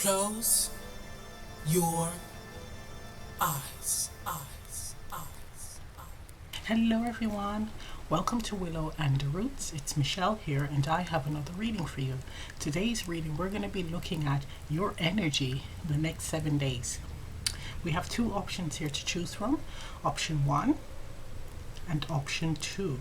Close your eyes, eyes, eyes, eyes. Hello everyone, welcome to Willow and the Roots. It's Michelle here and I have another reading for you. Today's reading we're going to be looking at your energy the next 7 days. We have two options here to choose from, option 1 and option 2.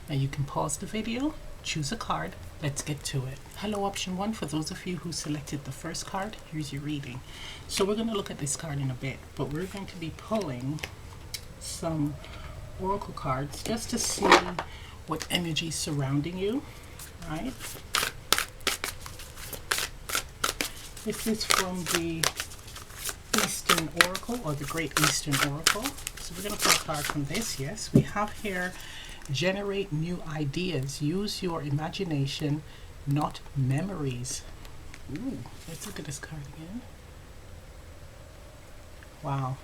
Now you can pause the video, choose a card, let's get to it. Hello option 1, for those of you who selected the first card, here's your reading. So we're going to look at this card in a bit, but we're going to be pulling some oracle cards just to see what energy is surrounding you, right? This is from the Eastern Oracle, or the Great Eastern Oracle. So we're going to pull a card from this. Yes, we have here, generate new ideas, use your imagination, not memories. Ooh, let's look at this card again. Wow.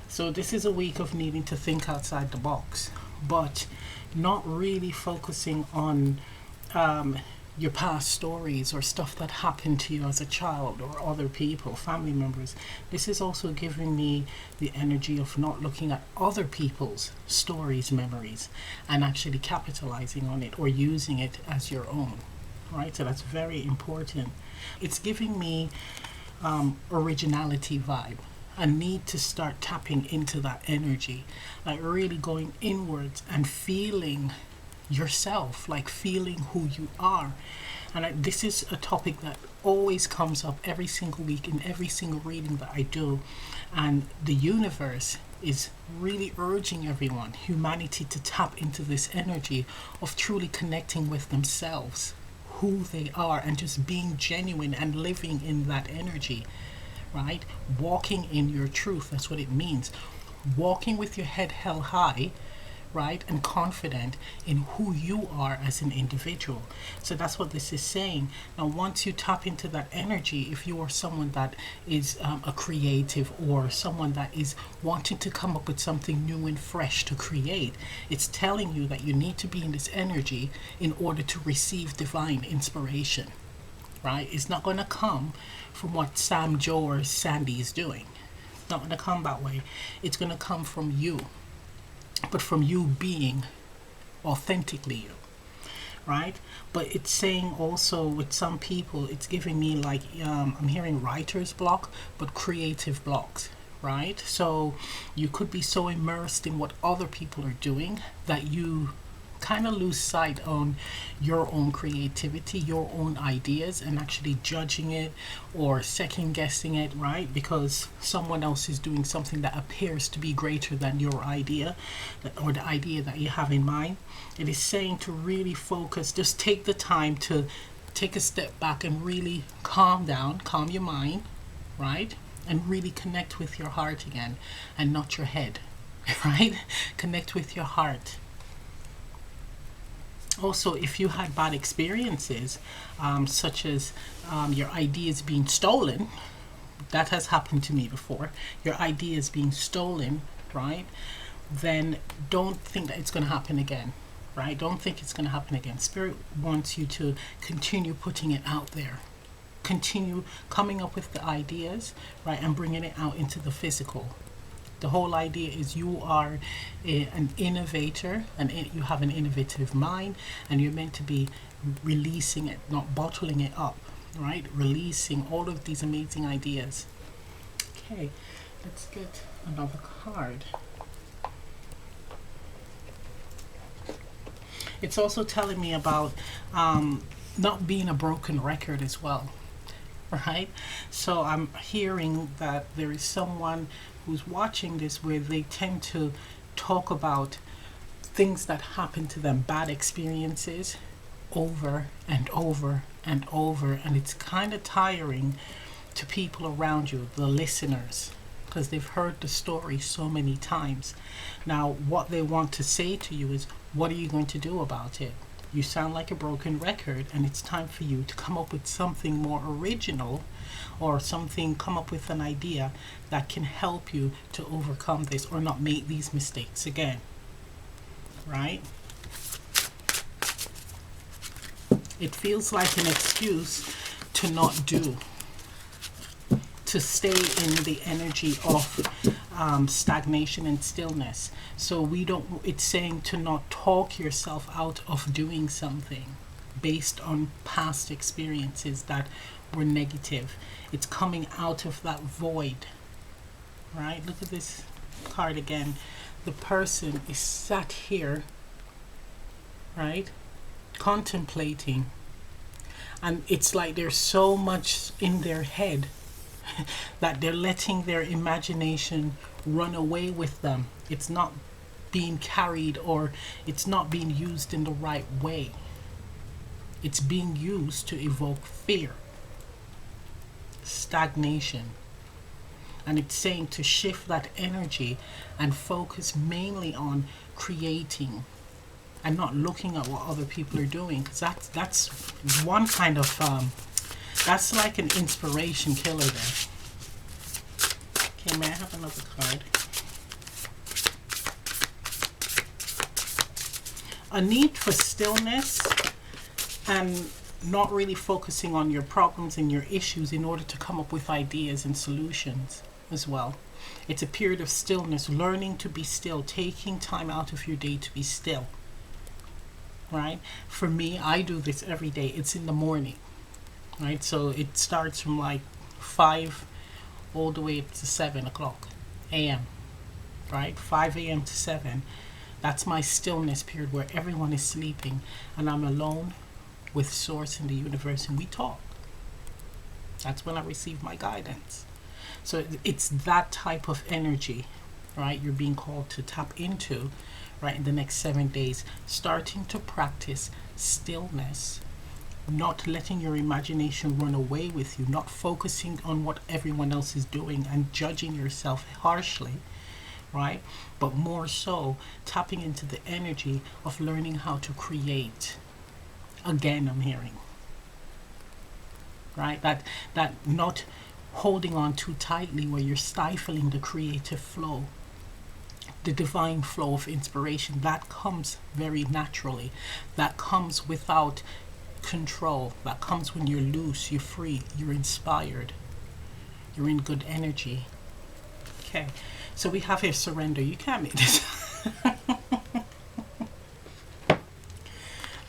So this is a week of needing to think outside the box, but not really focusing on your past stories or stuff that happened to you as a child or other people, family members. This is also giving me the energy of not looking at other people's stories, memories, and actually capitalizing on it or using it as your own, right? So that's very important. It's giving me originality vibe. I need to start tapping into that energy, like really going inwards and feeling yourself, like feeling who you are. And this is a topic that always comes up every single week in every single reading that I do, and the universe is really urging everyone, humanity, to tap into this energy of truly connecting with themselves, who they are, and just being genuine and living in that energy, right? Walking in your truth, that's what it means. Walking with your head held high, right, and confident in who you are as an individual. So that's what this is saying. Now once you tap into that energy, if you are someone that is a creative, or someone that is wanting to come up with something new and fresh to create, it's telling you that you need to be in this energy in order to receive divine inspiration, right? It's not going to come from what Sam, Joe, or Sandy is doing. It's not going to come that way. It's going to come from you, but from you being authentically you, right? But it's saying also with some people, it's giving me like I'm hearing writer's block, but creative blocks, right? So you could be so immersed in what other people are doing that you kind of lose sight on your own creativity, your own ideas, and actually judging it or second guessing it, right? Because someone else is doing something that appears to be greater than your idea, or the idea that you have in mind. It is saying to really focus, just take the time to take a step back and really calm down, calm your mind, right? And really connect with your heart again, and not your head, right? Connect with your heart. Also, if you had bad experiences, such as your ideas being stolen, that has happened to me before, your ideas being stolen, right? Then don't think that it's going to happen again, right? Don't think it's going to happen again. Spirit wants you to continue putting it out there. Continue coming up with the ideas, right? And bringing it out into the physical. The whole idea is you are an innovator, and you have an innovative mind, and you're meant to be releasing it, not bottling it up, right? Releasing all of these amazing ideas. Okay, let's get another card. It's also telling me about not being a broken record as well, right? So I'm hearing that there is someone who's watching this where they tend to talk about things that happen to them, bad experiences, over and over and over, and it's kind of tiring to people around you, the listeners, because they've heard the story so many times. Now what they want to say to you is, what are you going to do about it? You sound like a broken record, and it's time for you to come up with something more original, or something, come up with an idea that can help you to overcome this or not make these mistakes again, right? It feels like an excuse to not do, to stay in the energy of stagnation and stillness. So we don't, it's saying to not talk yourself out of doing something based on past experiences that were negative. It's coming out of that void, right? Look at this card again. The person is sat here, right, contemplating, and it's like there's so much in their head that they're letting their imagination run away with them. It's not being carried, or it's not being used in the right way. It's being used to evoke fear, stagnation. And it's saying to shift that energy and focus mainly on creating and not looking at what other people are doing, because that's one kind of that's like an inspiration killer there. Okay, may I have another card? A need for stillness and not really focusing on your problems and your issues in order to come up with ideas and solutions as well. It's a period of stillness, learning to be still, taking time out of your day to be still. Right? For me, I do this every day. It's in the morning, right? So it starts from like 5 all the way up to 7 o'clock a.m., right? 5 a.m. to 7. That's my stillness period where everyone is sleeping and I'm alone with Source in the universe, and we talk. That's when I receive my guidance. So it's that type of energy, right, you're being called to tap into, right, in the next 7 days, starting to practice stillness, not letting your imagination run away with you, not focusing on what everyone else is doing and judging yourself harshly, right, but more so tapping into the energy of learning how to create. Again, I'm hearing, right, that not holding on too tightly where you're stifling the creative flow, the divine flow of inspiration that comes very naturally, that comes without control, that comes when you're loose, you're free, you're inspired, you're in good energy. Okay, so we have here surrender. You can't make this.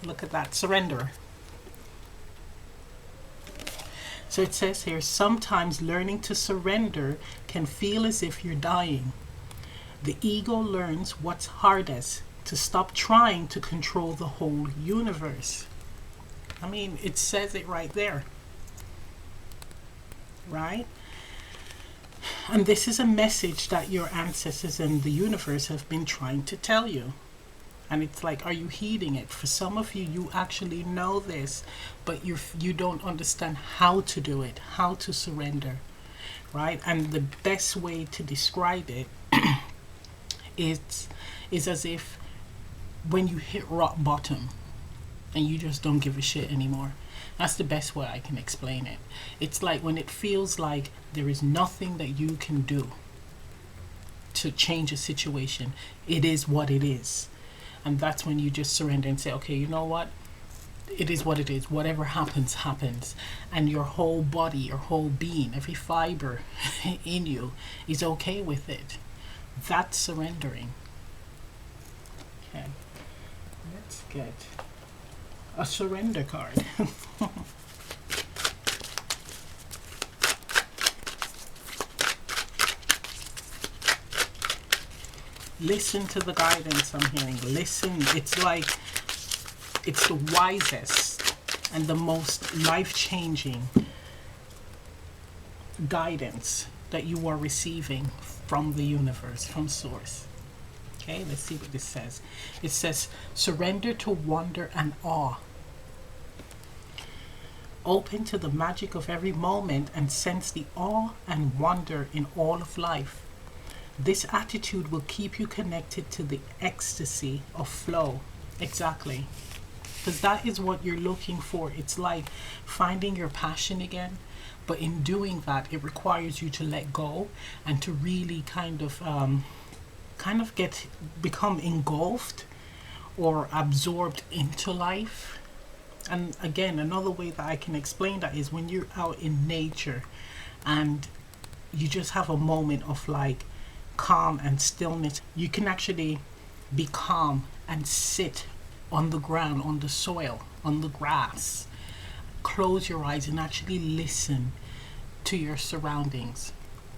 Look at that, surrender. So it says here, sometimes learning to surrender can feel as if you're dying. The ego learns what's hardest, to stop trying to control the whole universe. I mean, it says it right there, right? And this is a message that your ancestors and the universe have been trying to tell you. And it's like, are you heeding it? For some of you, you actually know this, but you don't understand how to do it, how to surrender, right? And the best way to describe it is as if when you hit rock bottom and you just don't give a shit anymore. That's the best way I can explain it. It's like when it feels like there is nothing that you can do to change a situation. It is what it is. And that's when you just surrender and say, okay, you know what? It is what it is. Whatever happens, happens. And your whole body, your whole being, every fiber in you is okay with it. That's surrendering. Okay. Let's get a surrender card. Listen to the guidance I'm hearing. Listen. It's like it's the wisest and the most life-changing guidance that you are receiving from the universe, from Source. Okay, let's see what this says. It says, surrender to wonder and awe. Open to the magic of every moment and sense the awe and wonder in all of life. This attitude will keep you connected to the ecstasy of flow. Exactly. Because that is what you're looking for. It's like finding your passion again. But in doing that, it requires you to let go and to really kind of become engulfed or absorbed into life. And again, another way that I can explain that is when you're out in nature and you just have a moment of like calm and stillness, you can actually be calm and sit on the ground, on the soil, on the grass. Close your eyes and actually listen to your surroundings.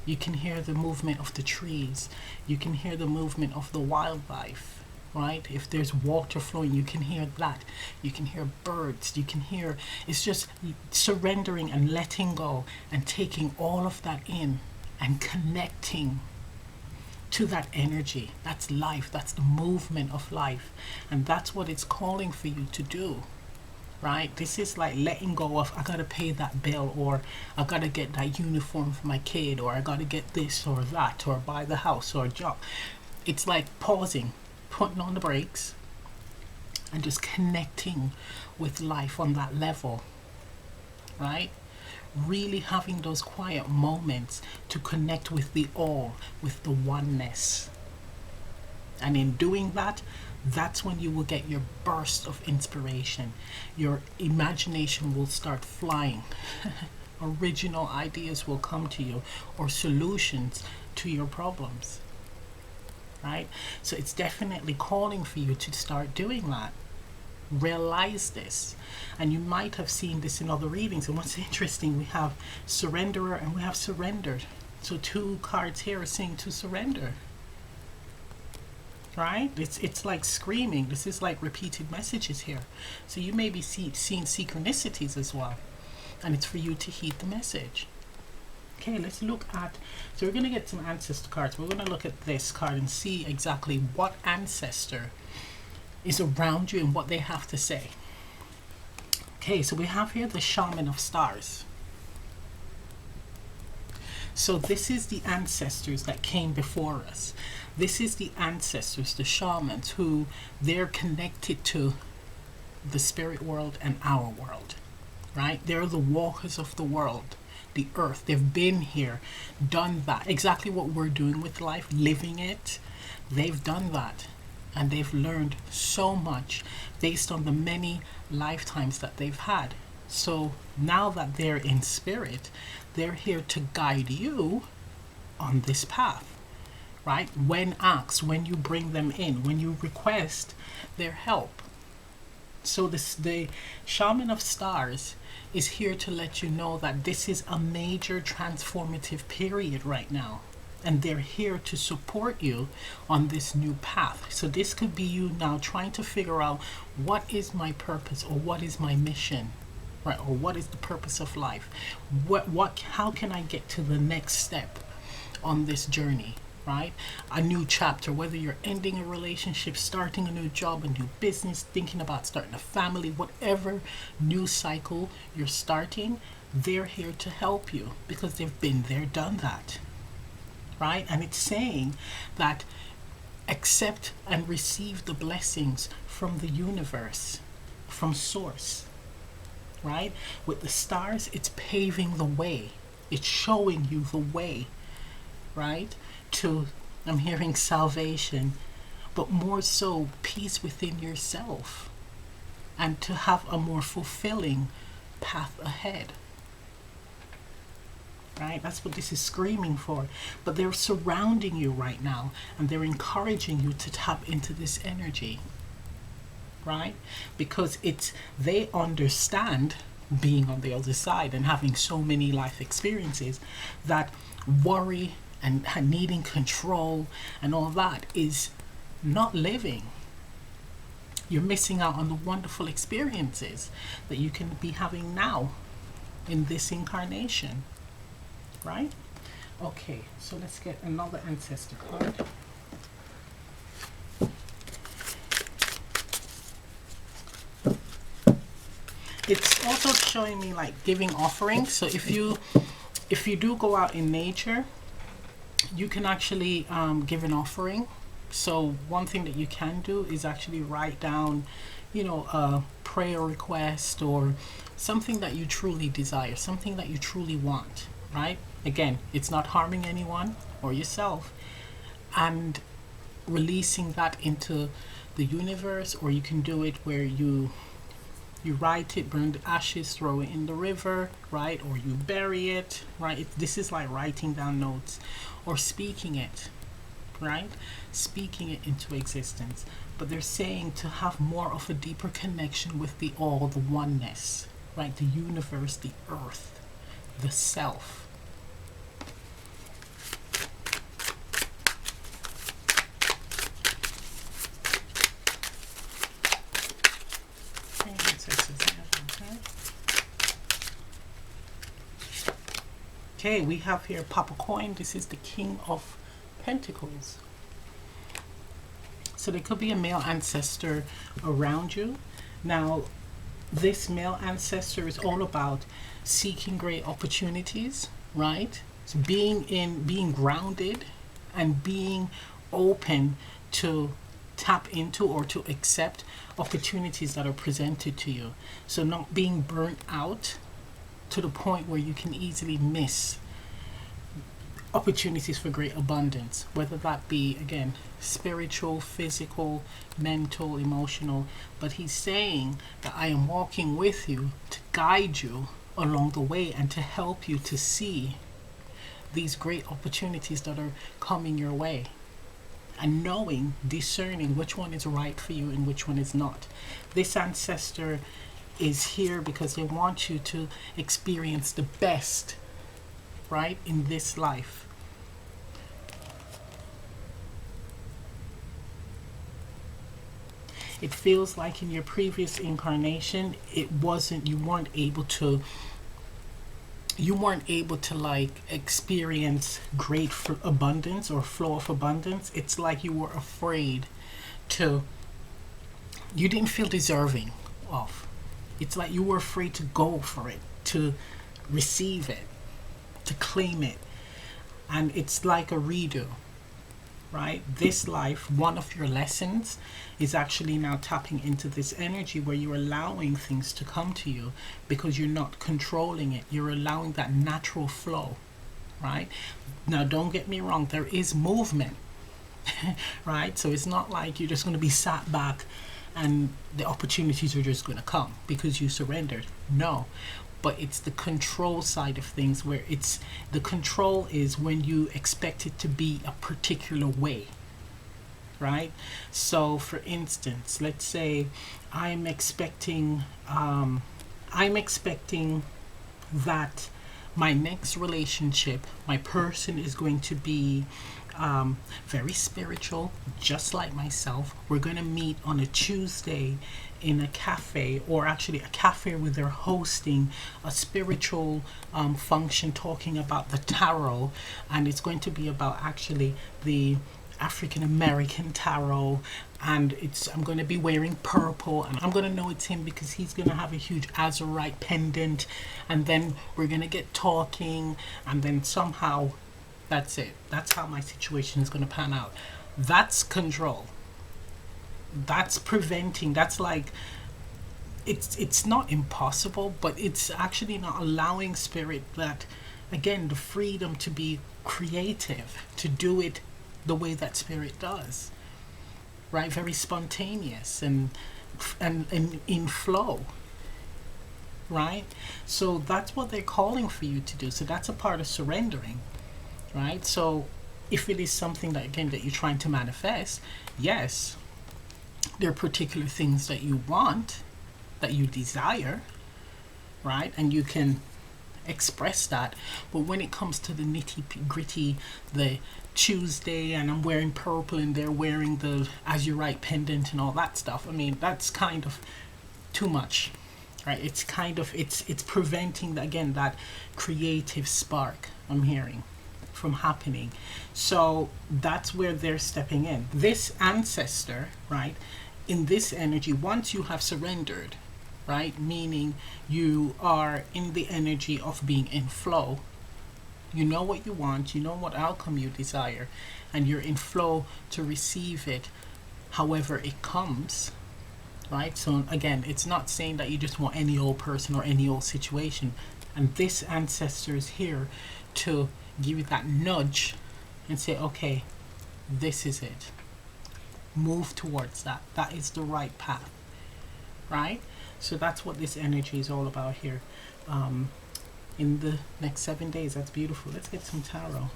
You can hear the movement of the trees. You can hear the movement of the wildlife, right? If there's water flowing, you can hear that. You can hear birds. You can hear, it's just surrendering and letting go and taking all of that in and connecting to that energy. That's life. That's the movement of life. And that's what it's calling for you to do. Right? This is like letting go of, I gotta pay that bill, or I gotta get that uniform for my kid, or I gotta get this or that, or buy the house or a job. It's like pausing, putting on the brakes, and just connecting with life on that level. Right? Really having those quiet moments to connect with the all, with the oneness. And in doing that, that's when you will get your burst of inspiration. Your imagination will start flying. Original ideas will come to you, or solutions to your problems. Right? So it's definitely calling for you to start doing that. Realize this. And you might have seen this in other readings. And what's interesting, we have surrenderer and we have surrendered. So 2 cards here are saying to surrender. Right? It's like screaming. This is like repeated messages here. So you may be seeing synchronicities as well. And it's for you to heed the message. Okay, let's look at, so we're going to get some ancestor cards. We're going to look at this card and see exactly what ancestor is around you and what they have to say. Okay, so we have here the Shaman of Stars. So this is the ancestors that came before us. This is the ancestors, the shamans, who they're connected to the spirit world and our world, right? They're the walkers of the world, the earth. They've been here, done that. Exactly what we're doing with life, living it. They've done that. And they've learned so much based on the many lifetimes that they've had. So now that they're in spirit, they're here to guide you on this path. Right? When asked, when you bring them in, when you request their help. So the Shaman of Stars is here to let you know that this is a major transformative period right now. And they're here to support you on this new path. So this could be you now trying to figure out, what is my purpose, or what is my mission? Right? Or what is the purpose of life? How can I get to the next step on this journey? Right? A new chapter, whether you're ending a relationship, starting a new job, a new business, thinking about starting a family, whatever new cycle you're starting, they're here to help you because they've been there, done that. Right? And it's saying that accept and receive the blessings from the universe, from source. Right? With the stars, it's paving the way. It's showing you the way. Right? To, I'm hearing salvation, but more so peace within yourself, and to have a more fulfilling path ahead. Right? That's what this is screaming for. But they're surrounding you right now, and they're encouraging you to tap into this energy. Right? Because they understand, being on the other side and having so many life experiences, that worry and needing control and all that is not living. You're missing out on the wonderful experiences that you can be having now in this incarnation. Right? Okay, so let's get another ancestor card. It's also showing me like giving offerings. So if you do go out in nature, you can actually give an offering. So one thing that you can do is actually write down, a prayer request or something that you truly desire, something that you truly want, right? Again, it's not harming anyone or yourself, and releasing that into the universe. Or you can do it where you You write it, burn the ashes, throw it in the river, right? Or you bury it, right? This is like writing down notes or speaking it, right? Speaking it into existence. But they're saying to have more of a deeper connection with the all, the oneness, right? The universe, the earth, the self. Okay, we have here Papa Coin. This is the King of Pentacles. So there could be a male ancestor around you. Now, this male ancestor is all about seeking great opportunities, right? So being grounded and being open to tap into or to accept opportunities that are presented to you. So not being burnt out to the point where you can easily miss opportunities for great abundance, whether that be, again, spiritual, physical, mental, emotional. But he's saying that I am walking with you to guide you along the way and to help you to see these great opportunities that are coming your way, and knowing, discerning which one is right for you and which one is not. This ancestor is here because they want you to experience the best, right, in this life. It feels like in your previous incarnation, you weren't able to like experience great abundance or flow of abundance. It's like you were afraid you didn't feel deserving of. It's like you were afraid to go for it, to receive it, to claim it. And it's like a redo, right? This life, one of your lessons is actually now tapping into this energy where you're allowing things to come to you because you're not controlling it. You're allowing that natural flow, right? Now, don't get me wrong, there is movement, right? So it's not like you're just going to be sat back and the opportunities are just going to come because you surrendered. No, but it's the control side of things where the control is when you expect it to be a particular way, right? So for instance, let's say I'm expecting that my next relationship, my person is going to be very spiritual, just like myself. We're going to meet on a Tuesday in a cafe, or actually a cafe where they're hosting a spiritual function talking about the tarot, and it's going to be about actually the African American tarot, and I'm going to be wearing purple, and I'm going to know it's him because he's going to have a huge azurite pendant, and then we're going to get talking, and then somehow that's it. That's how my situation is going to pan out. That's control. That's preventing. That's like, it's not impossible, but it's actually not allowing spirit that, again, the freedom to be creative, to do it the way that spirit does, right? Very spontaneous and in flow, right? So that's what they're calling for you to do. So that's a part of surrendering, right? So if it is something that, again, that you're trying to manifest, yes, there are particular things that you want, that you desire, right? And you can express that. But when it comes to the nitty gritty, the Tuesday and I'm wearing purple and they're wearing the azurite pendant and all that stuff, I mean, that's kind of too much, right? It's kind of, it's preventing, again, that creative spark I'm hearing from happening. So that's where they're stepping in. This ancestor, right, in this energy, once you have surrendered, right, meaning you are in the energy of being in flow, you know what you want, you know what outcome you desire, and you're in flow to receive it however it comes, right? So again, it's not saying that you just want any old person or any old situation, and this ancestor is here to give you that nudge and say, okay, this is it. Move towards that. That is the right path, right? So that's what this energy is all about here. In the next 7 days. That's beautiful. Let's get some tarot.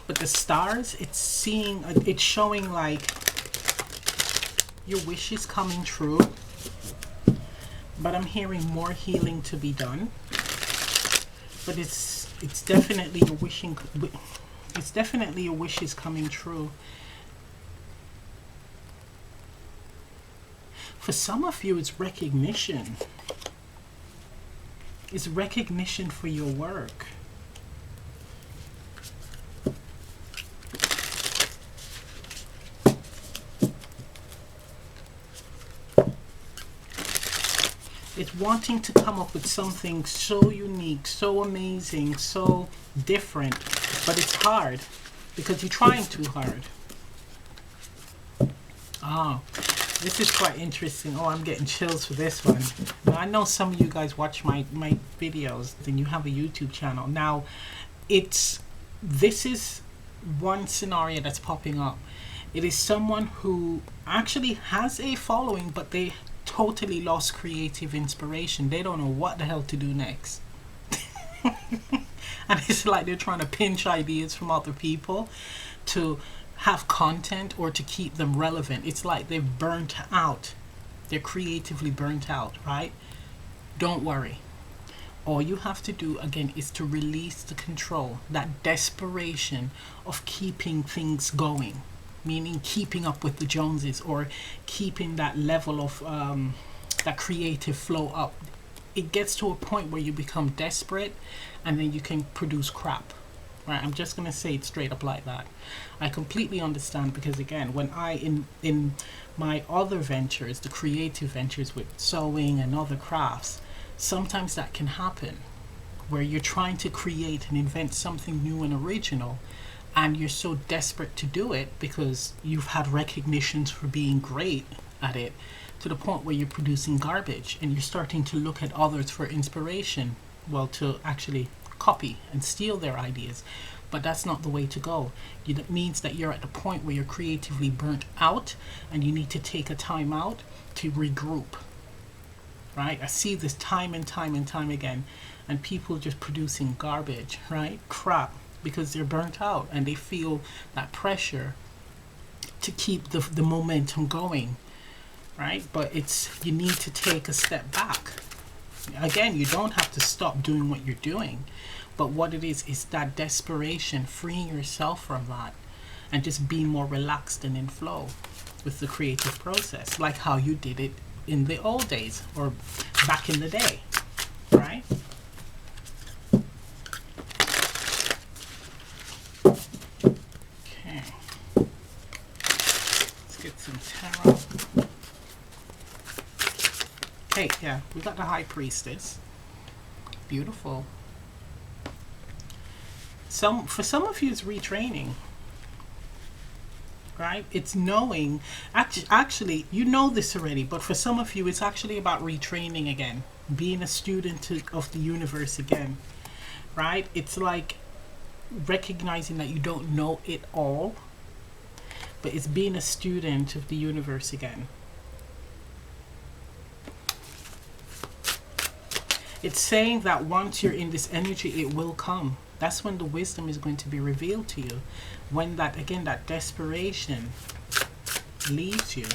With the stars, it's showing like your wish is coming true, but I'm hearing more healing to be done. But it's definitely your wishing. It's definitely your wish is coming true. For some of you, it's recognition. It's recognition for your work. It's wanting to come up with something so unique, so amazing, so different, but it's hard because you're trying too hard. Ah, this is quite interesting. Oh, I'm getting chills for this one. Now, I know some of you guys watch my videos, then you have a YouTube channel. Now, this is one scenario that's popping up. It is someone who actually has a following, but they totally lost creative inspiration. They don't know what the hell to do next. And it's like they're trying to pinch ideas from other people to have content or to keep them relevant. It's like they've burnt out. They're creatively burnt out, right? Don't worry. All you have to do again is to release the control, that desperation of keeping things going, meaning keeping up with the Joneses or keeping that level of that creative flow up. It gets to a point where you become desperate and then you can produce crap. Right, I'm just gonna say it straight up like that. I completely understand, because again, when in my other ventures, the creative ventures with sewing and other crafts, sometimes that can happen where you're trying to create and invent something new and original, and you're so desperate to do it because you've had recognitions for being great at it, to the point where you're producing garbage and you're starting to look at others for inspiration, well, to actually copy and steal their ideas. But that's not the way to go. It means that you're at the point where you're creatively burnt out and you need to take a time out to regroup. Right? I see this time and time and time again, and people just producing garbage, right? Crap, because they're burnt out and they feel that pressure to keep the momentum going, right? But you need to take a step back. Again, you don't have to stop doing what you're doing, but what it is that desperation, freeing yourself from that and just being more relaxed and in flow with the creative process, like how you did it in the old days or back in the day, right? Okay, let's get some tarot. Okay, yeah, we got the High Priestess. Beautiful. For some of you, it's retraining, right? It's knowing. Actually, you know this already, but for some of you, it's actually about retraining again, being a student of the universe again, right? It's like recognizing that you don't know it all, but it's being a student of the universe again. It's saying that once you're in this energy, it will come. That's when the wisdom is going to be revealed to you. When that desperation leaves you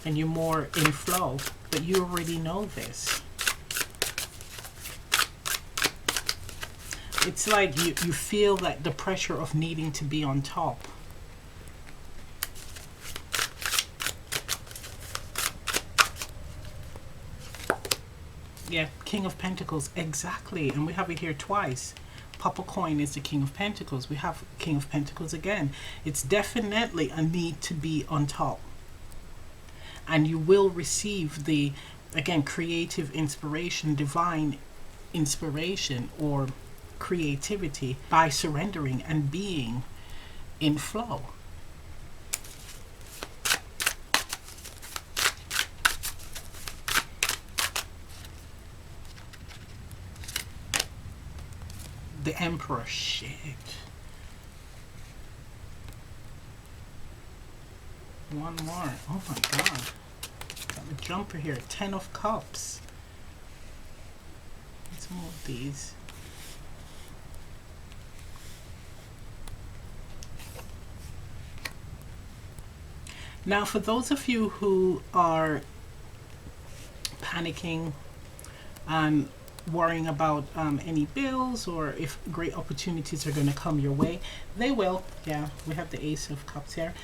and you're more in flow, but you already know this. It's like you feel like the pressure of needing to be on top. Yeah, King of Pentacles, exactly. And we have it here twice. Papa Coin is the King of Pentacles. We have King of Pentacles again. It's definitely a need to be on top. And you will receive the, again, creative inspiration, divine inspiration or creativity by surrendering and being in flow. The Emperor, shit. One more. Oh my god. Got the jumper here. 10 of Cups. Let's move these. Now, for those of you who are panicking and worrying about any bills or if great opportunities are going to come your way, they will. Yeah, we have the Ace of Cups here.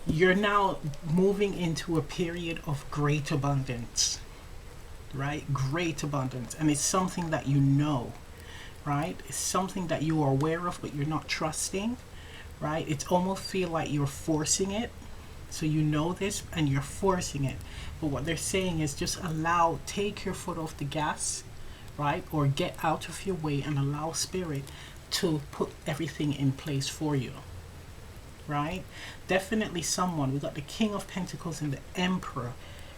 You're now moving into a period of great abundance, right? Great abundance. And it's something that you know, right? It's something that you are aware of, but you're not trusting, right? It's almost feel like you're forcing it. So you know this and you're forcing it. But what they're saying is just take your foot off the gas, right? Or get out of your way and allow Spirit to put everything in place for you, right? Definitely someone. We got the King of Pentacles and the Emperor,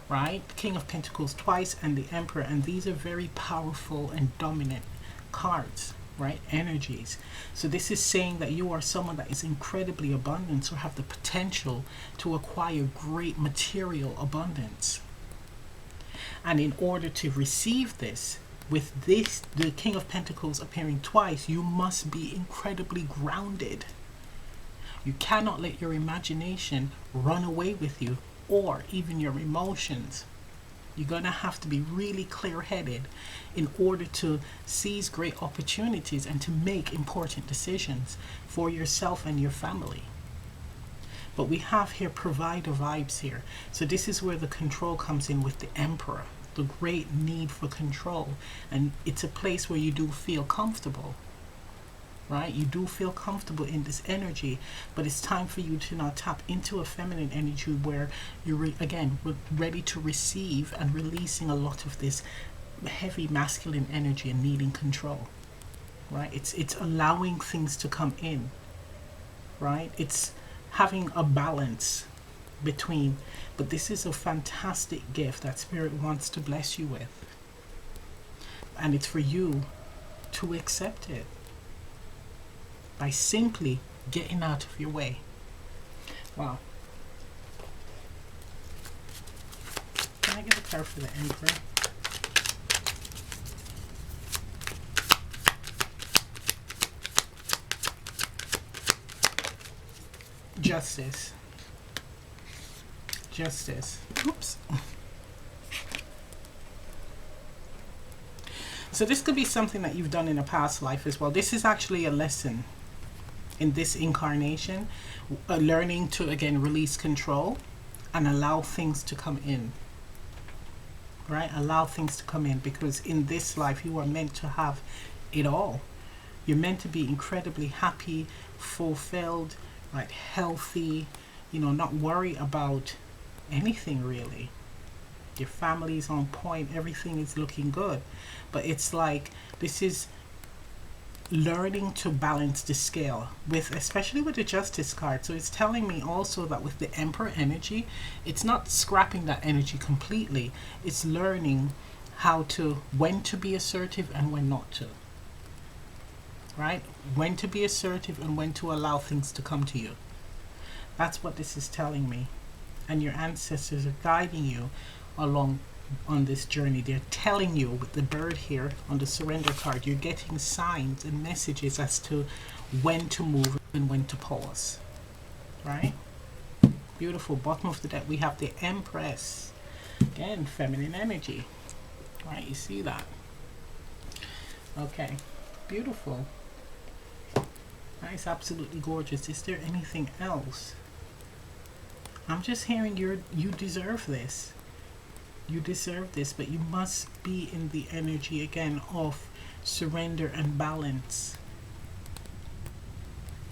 right? King of Pentacles twice and the Emperor. And these are very powerful and dominant cards, right? Energies. So this is saying that you are someone that is incredibly abundant or have the potential to acquire great material abundance. And in order to receive this, with this, the King of Pentacles appearing twice, you must be incredibly grounded. You cannot let your imagination run away with you, or even your emotions. You're going to have to be really clear-headed in order to seize great opportunities and to make important decisions for yourself and your family. But we have here provider vibes here. So this is where the control comes in with the Emperor, the great need for control. And it's a place where you do feel comfortable, right? You do feel comfortable in this energy, but it's time for you to now tap into a feminine energy where you're again ready to receive and releasing a lot of this heavy masculine energy and needing control, right? It's allowing things to come in, right? It's having a balance between, but this is a fantastic gift that Spirit wants to bless you with, and it's for you to accept it by simply getting out of your way. Wow. Can I get a card for the Emperor? Justice. Justice. Oops. So this could be something that you've done in a past life as well. This is actually a lesson in this incarnation, learning to again release control and allow things to come in, right? Allow things to come in, because in this life you are meant to have it all. You're meant to be incredibly happy, fulfilled, right? Healthy, you know, not worry about anything really. Your family's on point, everything is looking good. But it's like this is learning to balance the scale with, especially with the Justice card. So it's telling me also that with the Emperor energy, it's not scrapping that energy completely. It's learning how to, when to be assertive and when not to, right? When to be assertive and when to allow things to come to you. That's what this is telling me. And your ancestors are guiding you along on this journey. They're telling you with the bird here on the surrender card, you're getting signs and messages as to when to move and when to pause, right? Beautiful. Bottom of the deck we have the Empress, again feminine energy, right? You see that? Okay, beautiful. That is absolutely gorgeous. Is there anything else? I'm just hearing you deserve this. You deserve this, but you must be in the energy again of surrender and balance.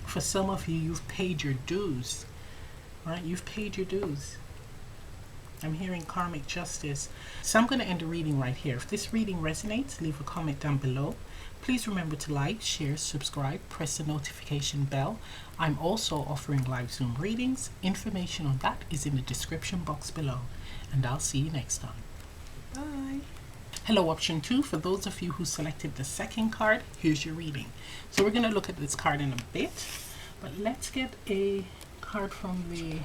For some of you, you've paid your dues, right? You've paid your dues. I'm hearing karmic justice. So I'm going to end the reading right here. If this reading resonates, leave a comment down below. Please remember to like, share, subscribe, press the notification bell. I'm also offering live Zoom readings. Information on that is in the description box below. And I'll see you next time. Bye. Hello, option 2. For those of you who selected the second card, here's your reading. So we're going to look at this card in a bit. But let's get a card from the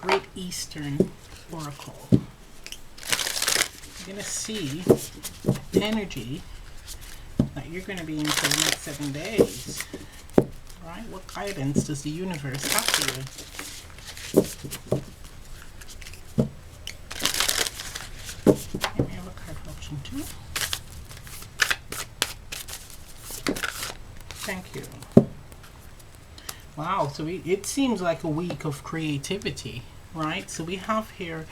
Great Eastern Oracle. You're going to see energy that you're going to be in for the next 7 days. Right? What guidance does the universe have for you? Let me have a card for option 2. Thank you. Wow, so it seems like a week of creativity, right? So we have here,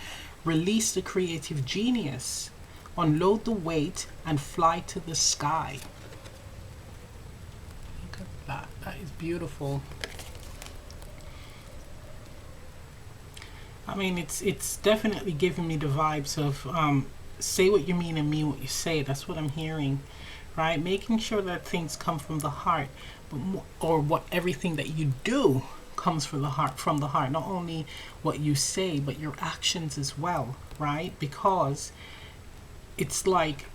release the creative genius, unload the weight, and fly to the sky. Look at that. That is beautiful. I mean, it's definitely giving me the vibes of say what you mean and mean what you say. That's what I'm hearing, right? Making sure that things come from the heart, or what everything that you do comes from the heart. Not only what you say, but your actions as well, right? Because it's like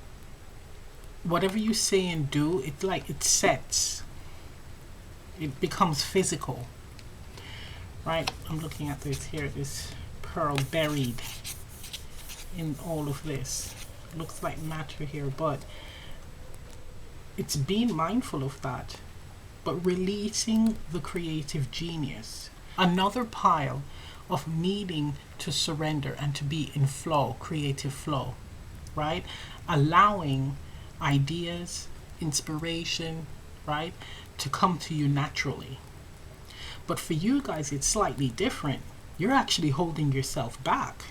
whatever you say and do, it's like it sets. It becomes physical, right? I'm looking at this here, this pearl buried in all of this. Looks like matter here, but it's being mindful of that, but releasing the creative genius. Another pile of needing to surrender and to be in flow, creative flow, right? Allowing ideas, inspiration, right, to come to you naturally. But for you guys, it's slightly different. You're actually holding yourself back,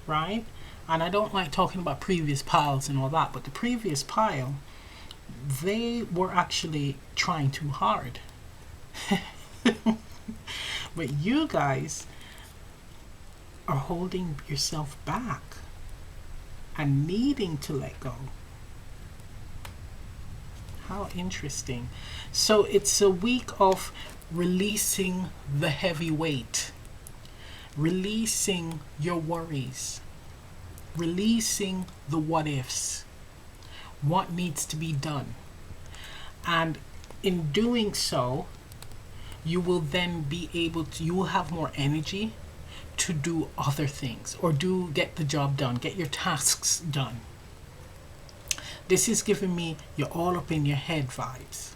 right? And I don't like talking about previous piles and all that, but the previous pile, they were actually trying too hard. But you guys are holding yourself back and needing to let go. How interesting. So it's a week of releasing the heavy weight, releasing your worries, releasing the what ifs, what needs to be done. And in doing so, you will then be able to, you will have more energy to do other things, or get the job done, get your tasks done. This is giving me you're all up in your head vibes,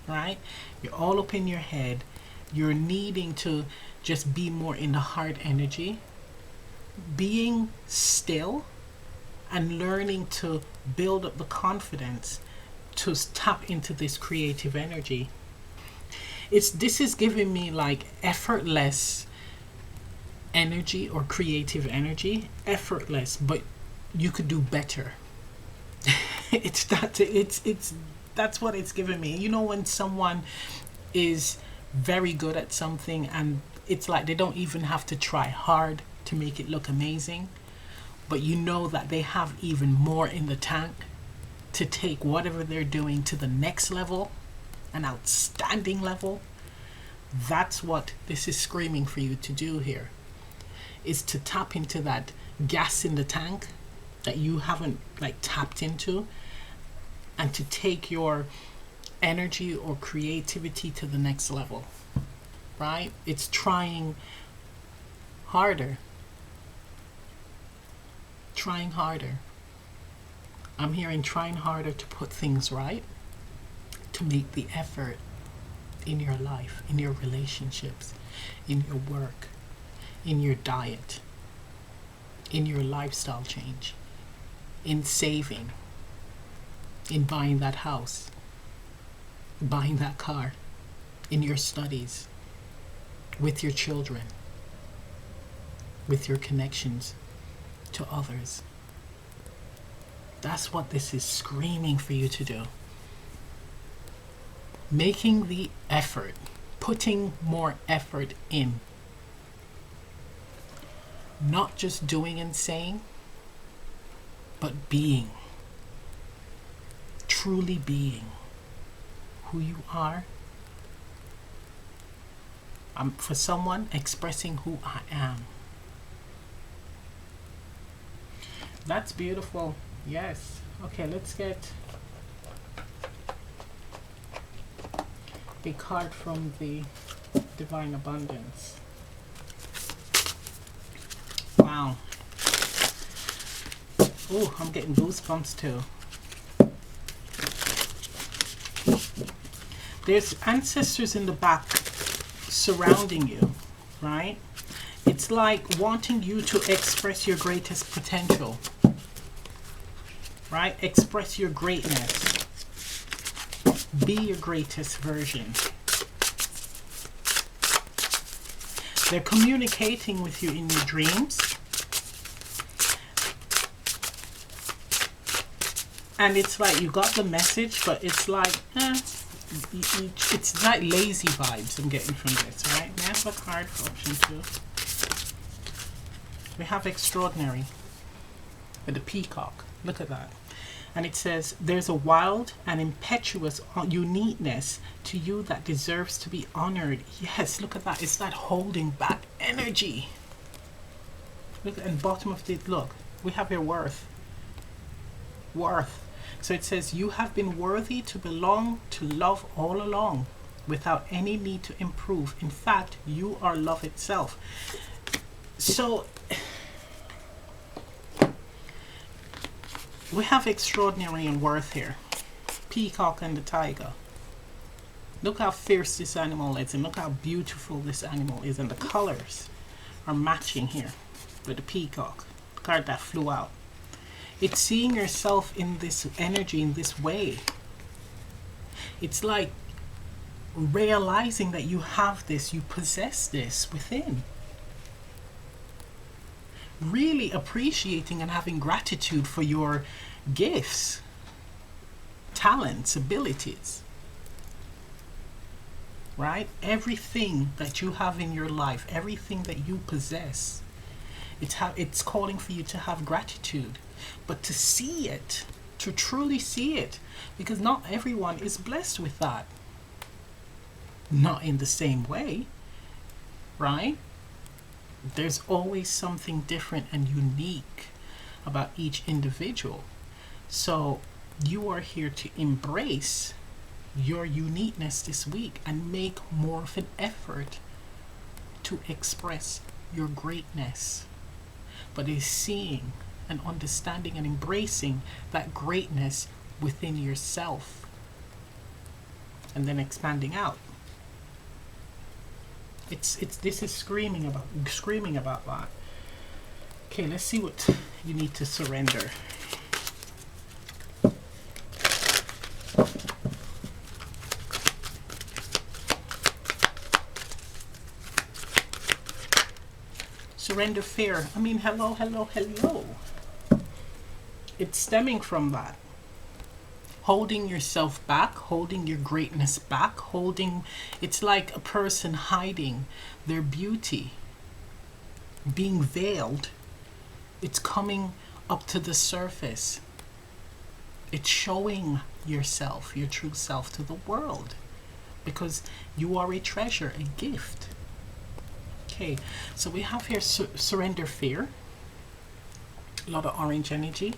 right? You're all up in your head. You're needing to just be more in the heart energy, being still and learning to build up the confidence to tap into this creative energy. This is giving me like effortless energy, or creative energy. Effortless, but you could do better. It's that's what it's giving me. You know, when someone is very good at something and it's like they don't even have to try hard to make it look amazing, but you know that they have even more in the tank to take whatever they're doing to the next level, an outstanding level. That's what this is screaming for you to do here, is to tap into that gas in the tank that you haven't like tapped into, and to take your energy or creativity to the next level, right? It's trying harder. Trying harder. I'm hearing trying harder to put things right, to make the effort in your life, in your relationships, in your work, in your diet, in your lifestyle change, in saving, in buying that house, buying that car, in your studies, with your children, with your connections to others. That's what this is screaming for you to do. Making the effort, putting more effort in. Not just doing and saying, but being. Truly being who you are. For someone, expressing who I am. That's beautiful. Yes. Okay, let's get a card from the Divine Abundance. Wow. Oh, I'm getting goosebumps too. There's ancestors in the back surrounding you, right? It's like wanting you to express your greatest potential, right? Express your greatness. Be your greatest version. They're communicating with you in your dreams. And it's like you got the message, but it's like, it's like lazy vibes I'm getting from this, right? May I have a card for option 2? We have extraordinary with the peacock. Look at that. And it says, there's a wild and impetuous uniqueness to you that deserves to be honored. Yes, look at that. It's that holding back energy. Look at the bottom of the, look, we have your worth. Worth. So it says, you have been worthy to belong to love all along without any need to improve. In fact, you are love itself. So we have extraordinary and worth here. Peacock and the tiger. Look how fierce this animal is, and look how beautiful this animal is, and the colors are matching here with the peacock, the card that flew out. It's seeing yourself in this energy, in this way. It's like realizing that you have this, you possess this within. Really appreciating and having gratitude for your gifts, talents, abilities, right? Everything that you have in your life, everything that you possess, it's calling for you to have gratitude, but to see it, to truly see it, because not everyone is blessed with that. Not in the same way, right? There's always something different and unique about each individual. So you are here to embrace your uniqueness this week and make more of an effort to express your greatness. But it's seeing and understanding and embracing that greatness within yourself and then expanding out. This is screaming about that. Okay, let's see what you need to surrender. Surrender fear. I mean, hello. It's stemming from that. Holding yourself back, holding your greatness back, it's like a person hiding their beauty, being veiled. It's coming up to the surface. It's showing yourself, your true self, to the world, because you are a treasure, a gift. Okay, so we have here surrender fear. A lot of orange energy.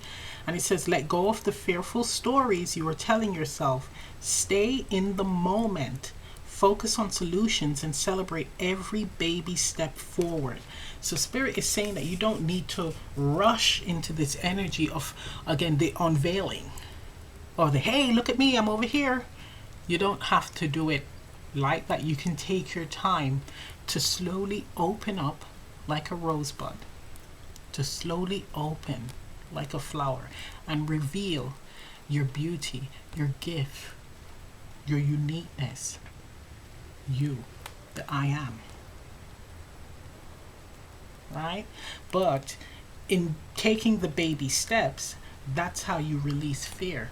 And it says, let go of the fearful stories you are telling yourself. Stay in the moment. Focus on solutions and celebrate every baby step forward. So Spirit is saying that you don't need to rush into this energy of, again, the unveiling. Or the, hey, look at me, I'm over here. You don't have to do it like that. You can take your time to slowly open up like a rosebud. To slowly open like a flower and reveal your beauty, your gift, your uniqueness, you, the I am. Right? But in taking the baby steps, that's how you release fear.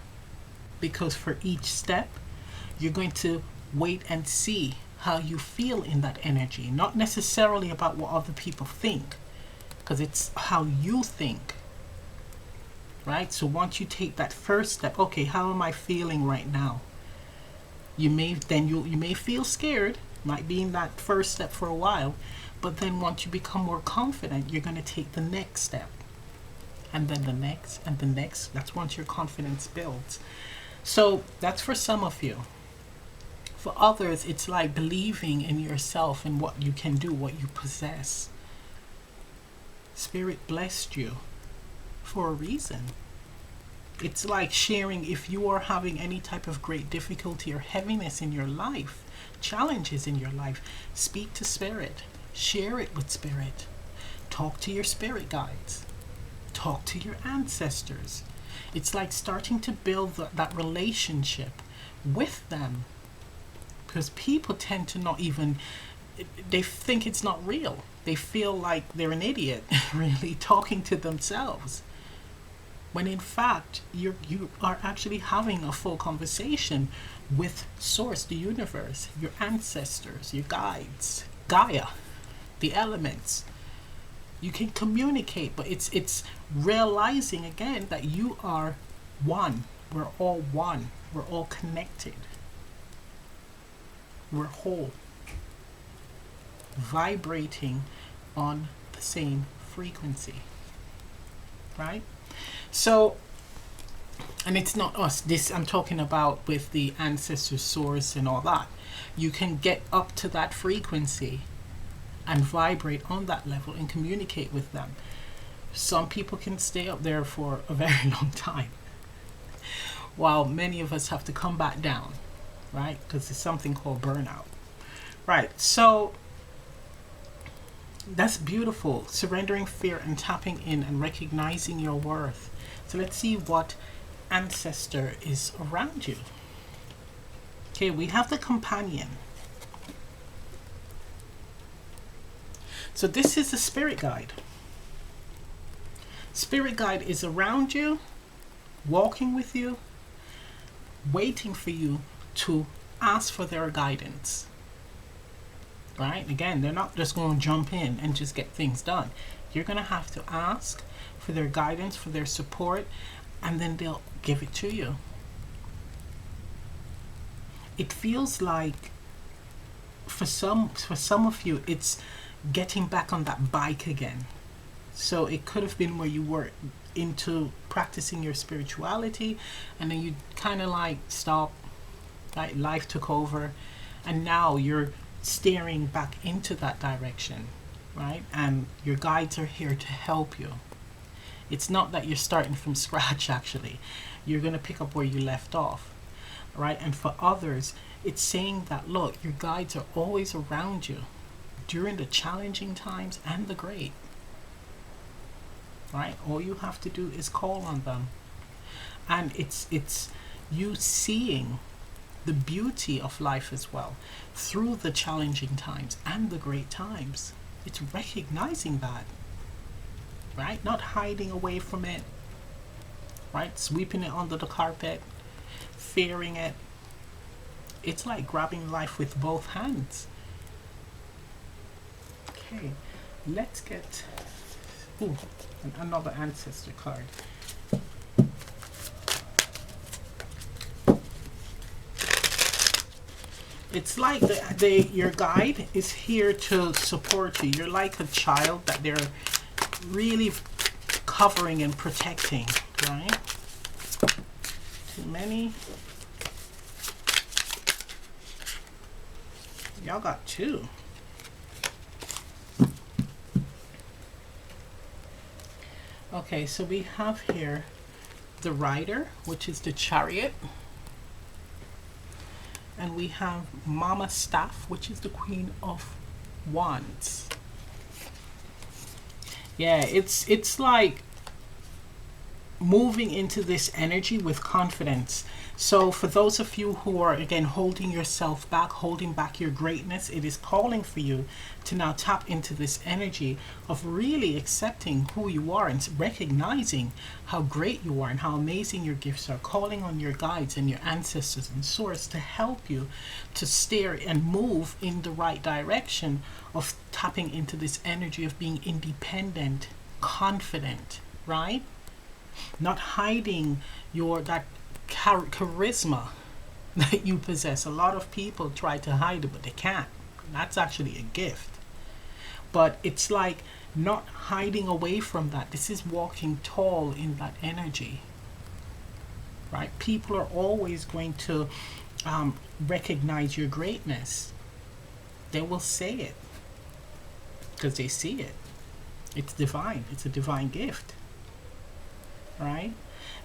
Because for each step, you're going to wait and see how you feel in that energy, not necessarily about what other people think, because it's how you think. Right? So once you take that first step, okay, how am I feeling right now? You may feel scared, might be in that first step for a while, but then once you become more confident, you're going to take the next step, and then the next and the next. That's once your confidence builds. So that's for some of you. For others, it's like believing in yourself and what you can do, what you possess. Spirit blessed you for a reason. It's like sharing if you are having any type of great difficulty or heaviness in your life, challenges in your life, speak to Spirit. Share it with Spirit. Talk to your spirit guides. Talk to your ancestors. It's like starting to build that relationship with them. Because people tend to not even, they think it's not real. They feel like they're an idiot, really, talking to themselves. When in fact, you are actually having a full conversation with Source, the universe, your ancestors, your guides, Gaia, the elements. You can communicate, but it's realizing again that you are one. We're all one. We're all connected. We're whole. Vibrating on the same frequency. Right? So, and it's not us. This I'm talking about with the ancestor source and all that. You can get up to that frequency and vibrate on that level and communicate with them. Some people can stay up there for a very long time, while many of us have to come back down, right? Because it's something called burnout. Right, so that's beautiful. Surrendering fear and tapping in and recognizing your worth. So let's see what ancestor is around you. Okay, we have the companion. So this is the spirit guide. Spirit guide is around you, walking with you, waiting for you to ask for their guidance. Right? Again, they're not just going to jump in and just get things done. You're going to have to ask for their guidance, for their support, and then they'll give it to you. It feels like for some of you, it's getting back on that bike again. So it could have been where you were into practicing your spirituality, and then you kind of like stop, like life took over, and now you're steering back into that direction, right? And your guides are here to help you. It's not that you're starting from scratch. Actually, you're going to pick up where you left off, right? And for others, it's saying that, look, your guides are always around you during the challenging times and the great, right? All you have to do is call on them. And it's you seeing the beauty of life as well through the challenging times and the great times. It's recognizing that, right? Not hiding away from it, right? Sweeping it under the carpet, fearing it. It's like grabbing life with both hands. Okay, let's get another ancestor card. It's like your guide is here to support you. You're like a child that they're really covering and protecting, right? Too many. Y'all got two. Okay, so we have here the rider, which is the chariot. And we have Mama Staff, which is the Queen of Wands. Yeah, it's like moving into this energy with confidence. So for those of you who are, again, holding yourself back, holding back your greatness, it is calling for you to now tap into this energy of really accepting who you are and recognizing how great you are and how amazing your gifts are, calling on your guides and your ancestors and source to help you to steer and move in the right direction of tapping into this energy of being independent, confident, right? Not hiding that charisma that you possess. A lot of people try to hide it, but they can't. That's actually a gift. But it's like not hiding away from that. This is walking tall in that energy, right? People are always going to recognize your greatness. They will say it because they see it. It's divine. It's a divine gift, right?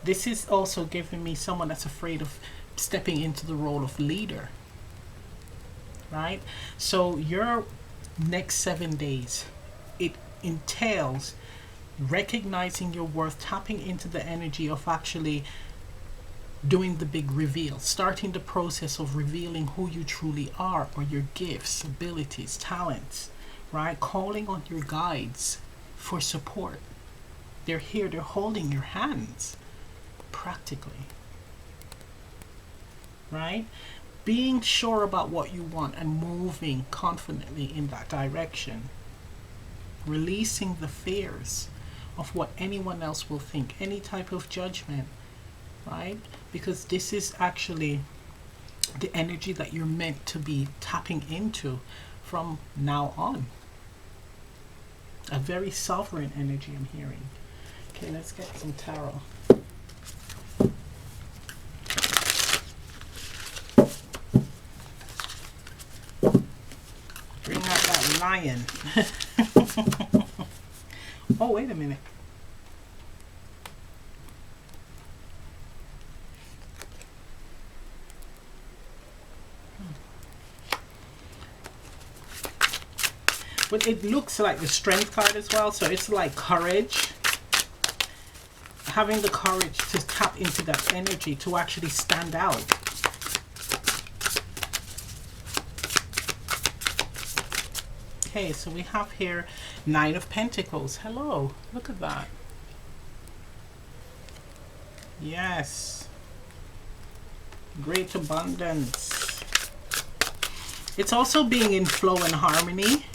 This is also giving me someone that's afraid of stepping into the role of leader, right? So your next 7 days, it entails recognizing your worth, tapping into the energy of actually doing the big reveal, starting the process of revealing who you truly are, or your gifts, abilities, talents, right? Calling on your guides for support. They're here, they're holding your hands practically, right? Being sure about what you want and moving confidently in that direction. Releasing the fears of what anyone else will think, any type of judgment, right? Because this is actually the energy that you're meant to be tapping into from now on. A very sovereign energy I'm hearing. Okay, let's get some tarot. Bring out that lion. Oh, wait a minute. But it looks like the strength card as well, so it's like courage. Having the courage to tap into that energy to actually stand out. Okay, so we have here 9 of Pentacles. Hello, look at that. Yes. Great abundance. It's also being in flow and harmony,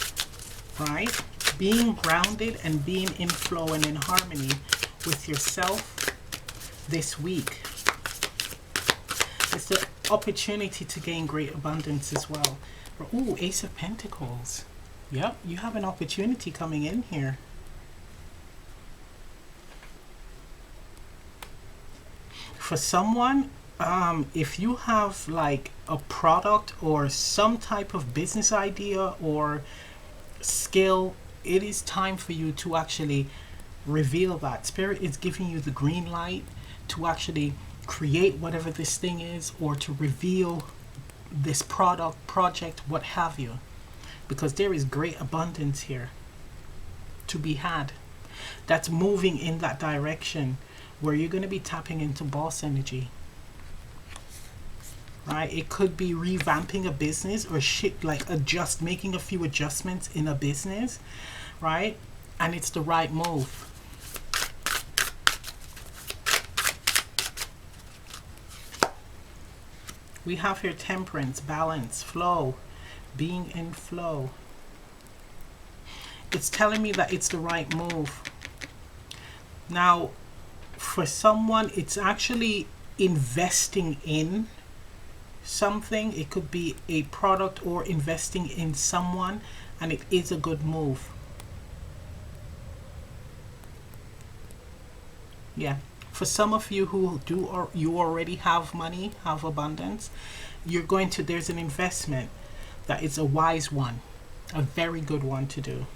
right? Being grounded and being in flow and in harmony with yourself this week. It's the opportunity to gain great abundance as well. Ooh, Ace of Pentacles. Yep, you have an opportunity coming in here. For someone, if you have like a product or some type of business idea or skill, it is time for you to actually reveal that. Spirit is giving you the green light to actually create whatever this thing is, or to reveal this product, project, what have you, because there is great abundance here to be had. That's moving in that direction where you're going to be tapping into boss energy, right? It could be revamping a business or making a few adjustments in a business, right? And it's the right move. We have here temperance, balance, flow, being in flow. It's telling me that it's the right move. Now, for someone, it's actually investing in something. It could be a product or investing in someone, and it is a good move. Yeah. For some of you who do, or you already have money, have abundance, there's an investment that is a wise one, a very good one to do.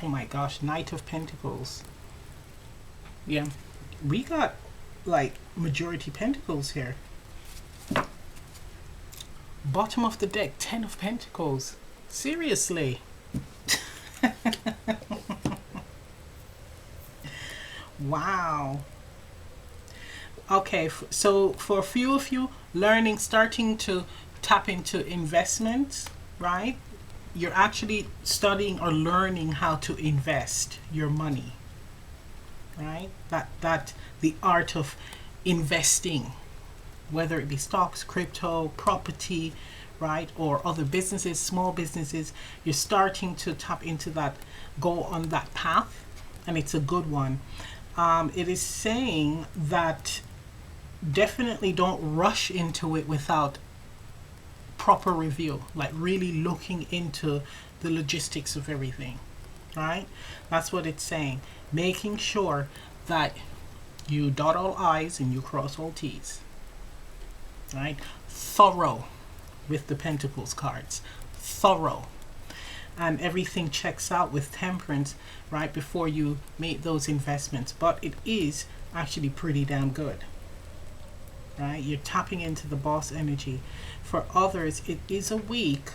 Oh my gosh, Knight of Pentacles. Yeah, we got like majority Pentacles here. Bottom of the deck, 10 of Pentacles. Seriously. Wow. Okay, so for a few of you, starting to tap into investments, right? You're actually studying or learning how to invest your money, right? That the art of investing, whether it be stocks, crypto, property, right, or other businesses, small businesses. You're starting to tap into that, go on that path, and it's a good one. It is saying that definitely don't rush into it without proper review, like really looking into the logistics of everything, right? That's what it's saying. Making sure that you dot all I's and you cross all T's, right? Thorough with the Pentacles cards. Thorough. And everything checks out with temperance right before you make those investments. But it is actually pretty damn good, right? You're tapping into the boss energy. For others, it is a week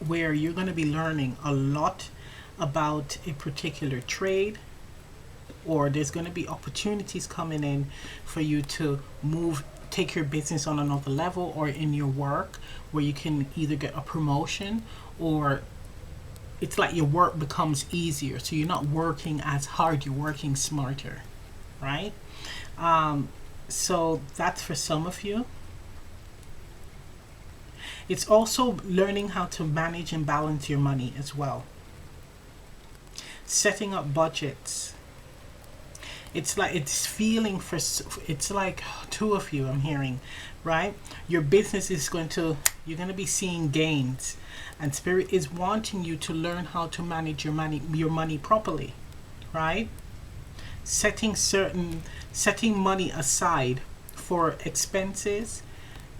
where you're going to be learning a lot about a particular trade, or there's going to be opportunities coming in for you to move, take your business on another level, or in your work where you can either get a promotion, or it's like your work becomes easier, so you're not working as hard, you're working smarter, right? So that's for some of you. It's also learning how to manage and balance your money as well. Setting up budgets. It's like it's feeling for, it's like two of you I'm hearing, right? Your business is going to, you're going to be seeing gains, and Spirit is wanting you to learn how to manage your money properly, right? Setting money aside for expenses,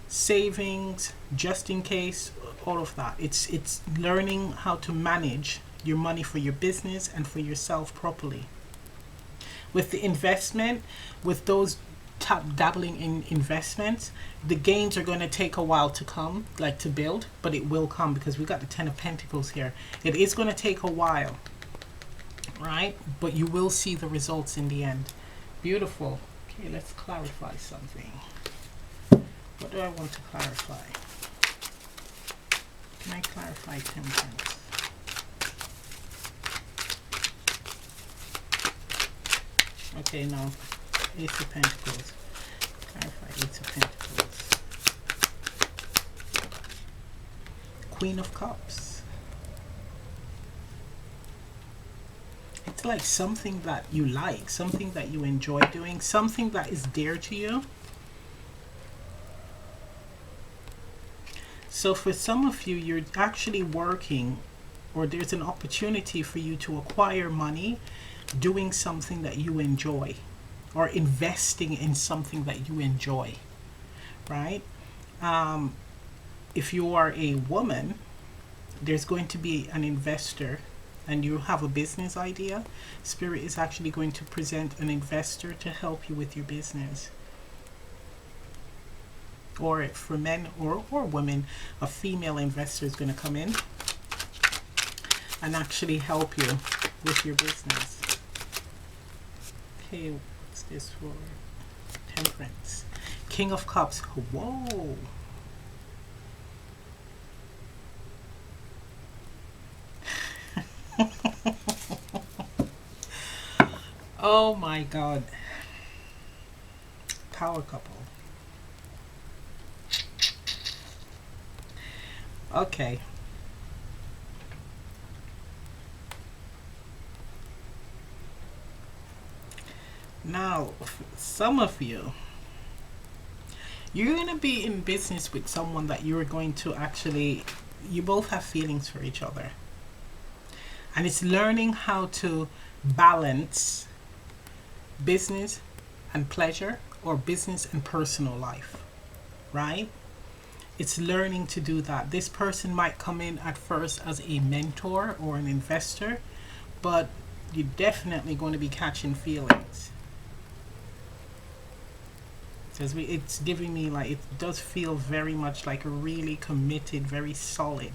savings, just in case, all of that. It's learning how to manage your money for your business and for yourself properly. With the investment, with those dabbling in investments, the gains are going to take a while to come, like to build, but it will come because we got the Ten of Pentacles here. It is going to take a while, right? But you will see the results in the end. Beautiful. Okay, let's clarify something. What do I want to clarify? Can I clarify temperance? Okay, no. Ace of Pentacles. Clarify Ace of Pentacles. Queen of Cups. It's like something that you like, something that you enjoy doing, something that is dear to you. So for some of you, you're actually working, or there's an opportunity for you to acquire money doing something that you enjoy, or investing in something that you enjoy, right? If you are a woman, there's going to be an investor and you have a business idea. Spirit is actually going to present an investor to help you with your business. Or for men or women, a female investor is going to come in and actually help you with your business. Okay, what's this for? Temperance. King of Cups. Whoa. Oh my God. Power couple. Okay. Now, some of you, you're going to be in business with someone that you're going to actually, you both have feelings for each other. And it's learning how to balance business and pleasure, or business and personal life, right? It's learning to do that. This person might come in at first as a mentor or an investor, but you're definitely going to be catching feelings. It's giving me like, it does feel very much like a really committed, very solid,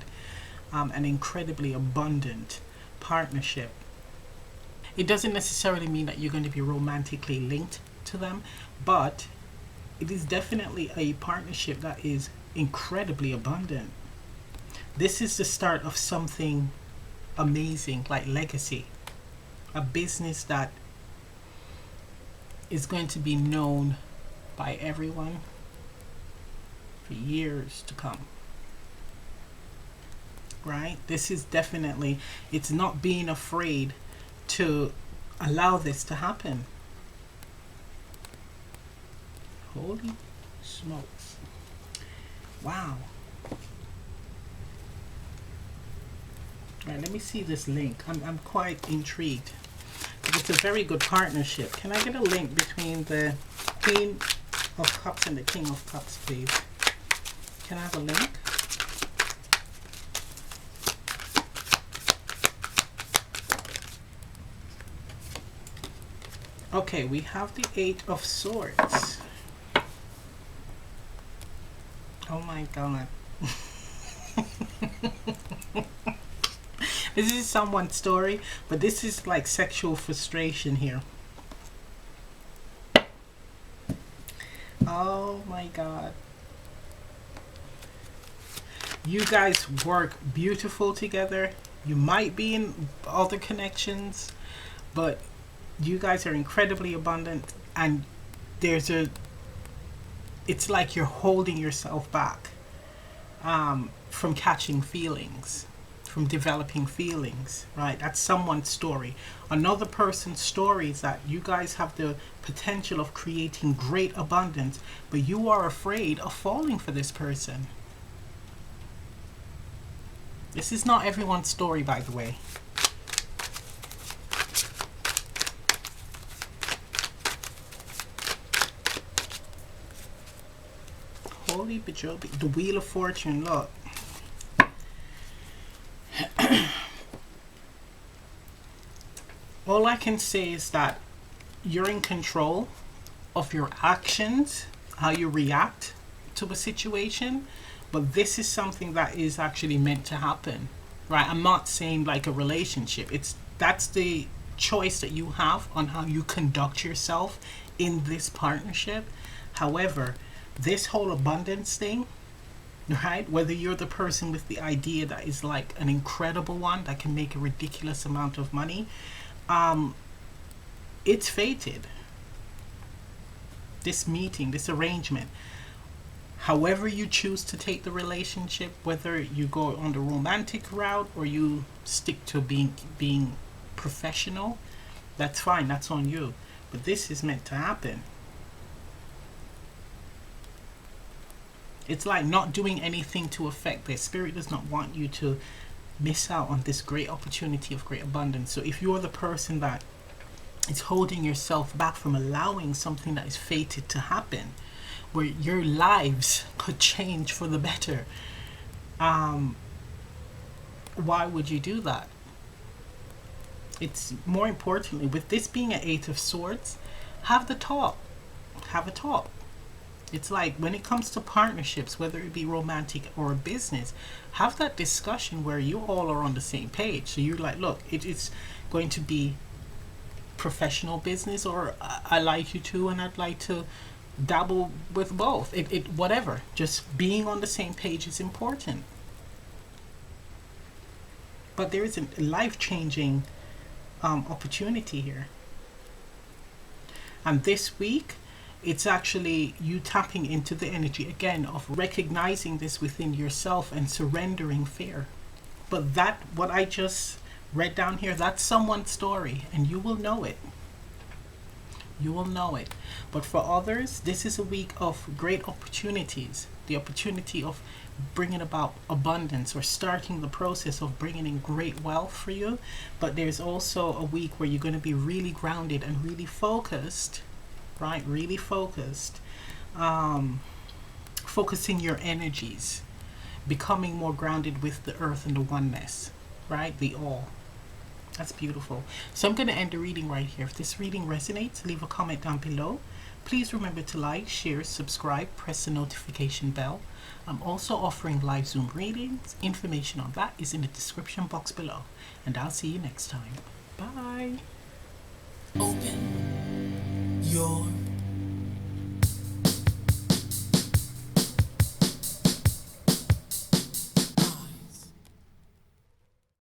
and incredibly abundant partnership. It doesn't necessarily mean that you're going to be romantically linked to them, but it is definitely a partnership that is incredibly abundant. This is the start of something amazing, like legacy. A business that is going to be known by everyone for years to come, right? This is definitely, it's not being afraid to allow this to happen. Holy smokes. Wow. All right, let me see this link. I'm quite intrigued. It's a very good partnership. Can I get a link between the Queen of Cups and the King of Cups, please? Can I have a link? Okay, we have the Eight of Swords. Oh my God. This is someone's story, but this is like sexual frustration here. Oh my God. You guys work beautiful together. You might be in other connections, but you guys are incredibly abundant, and it's like you're holding yourself back from catching feelings, from developing feelings, right? That's someone's story. Another person's story is that you guys have the potential of creating great abundance, but you are afraid of falling for this person. This is not everyone's story, by the way. Holy bajobi. The Wheel of Fortune, look. All I can say is that you're in control of your actions, how you react to a situation, but this is something that is actually meant to happen, right? I'm not saying like a relationship. That's the choice that you have on how you conduct yourself in this partnership. However, this whole abundance thing, right? Whether you're the person with the idea that is like an incredible one that can make a ridiculous amount of money, it's fated. This meeting, this arrangement, however you choose to take the relationship, whether you go on the romantic route or you stick to being professional, that's fine, that's on you. But this is meant to happen. It's like not doing anything to affect this. Spirit does not want you to miss out on this great opportunity of great abundance. So if you're the person that is holding yourself back from allowing something that is fated to happen, where your lives could change for the better, why would you do that? It's more importantly, with this being an Eight of Swords, have the talk. Have a talk. It's like when it comes to partnerships, whether it be romantic or a business, have that discussion where you all are on the same page. So you're like, look, it's going to be professional business, or I like you too and I'd like to dabble with both. Whatever. Just being on the same page is important. But there is a life-changing opportunity here. And this week, it's actually you tapping into the energy again of recognizing this within yourself and surrendering fear. But that, what I just read down here, that's someone's story, and you will know it. You will know it. But for others, this is a week of great opportunities. The opportunity of bringing about abundance, or starting the process of bringing in great wealth for you. But there's also a week where you're going to be really grounded and really focused, right? Really focused, focusing your energies, becoming more grounded with the earth and the oneness, right? The all. That's beautiful. So I'm going to end the reading right here. If this reading resonates, leave a comment down below. Please remember to like, share, subscribe, press the notification bell. I'm also offering live Zoom readings. Information on that is in the description box below. And I'll see you next time. Bye. Open your